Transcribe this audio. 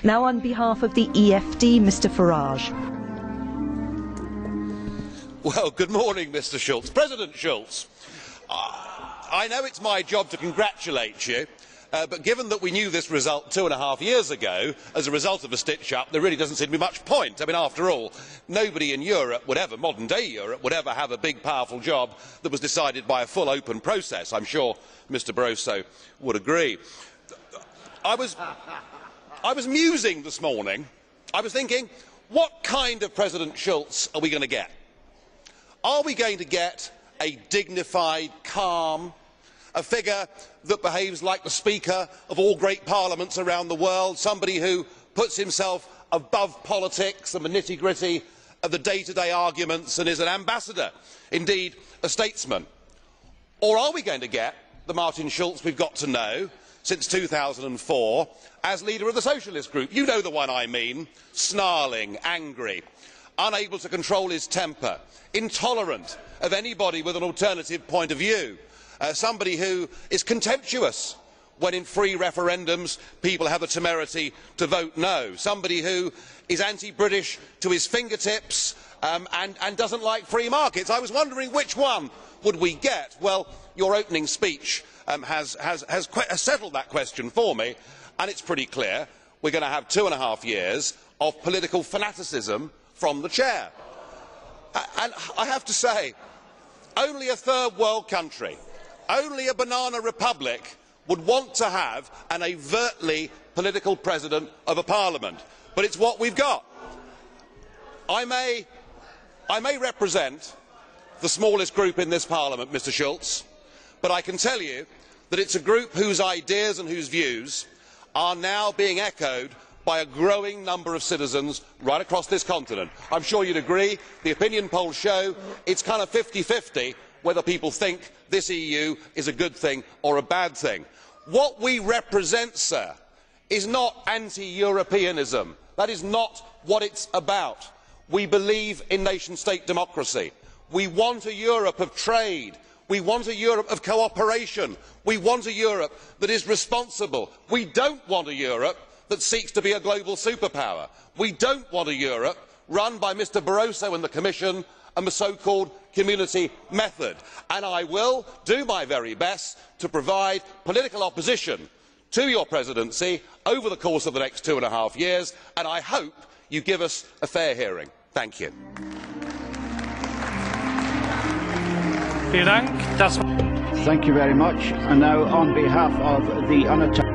Now on behalf of the EFD, Mr Farage. Well, good morning, Mr Schulz. President Schulz, I know it's my job to congratulate you, but given that we knew this result 2.5 years ago as a result of a stitch-up, there really doesn't seem to be much point. I mean, after all, nobody in Europe would ever, modern-day Europe, would ever have a big, powerful job that was decided by a full, open process. I'm sure Mr Barroso would agree. I was musing this morning. I was thinking, what kind of President Schulz are we going to get? Are we going to get a dignified, calm, a figure that behaves like the Speaker of all great parliaments around the world, somebody who puts himself above politics and the nitty-gritty of the day-to-day arguments and is an ambassador, indeed a statesman? Or are we going to get the Martin Schulz we've got to know since 2004 as leader of the Socialist Group? You know the one I mean: snarling, angry, unable to control his temper, intolerant of anybody with an alternative point of view, somebody who is contemptuous when in free referendums people have the temerity to vote no, somebody who is anti-British to his fingertips and doesn't like free markets. I was wondering which one would we get. Well, your opening speech has settled that question for me, and it's pretty clear we're going to have 2.5 years of political fanaticism from the chair. And I have to say, only a third world country, only a banana republic would want to have an overtly political president of a parliament, but it's what we've got. I may represent the smallest group in this parliament, Mr Schulz, but I can tell you that it's a group whose ideas and whose views are now being echoed by a growing number of citizens right across this continent. I'm sure you'd agree. The opinion polls show it's kind of 50-50 whether people think this EU is a good thing or a bad thing. What we represent, sir, is not anti-Europeanism. That is not what it's about. We believe in nation-state democracy. We want a Europe of trade. We want a Europe of cooperation. We want a Europe that is responsible. We don't want a Europe that seeks to be a global superpower. We don't want a Europe run by Mr Barroso and the Commission and the so-called community method. And I will do my very best to provide political opposition to your presidency over the course of the next 2.5 years, and I hope you give us a fair hearing. Thank you. Thank you very much. And now, on behalf of the unattached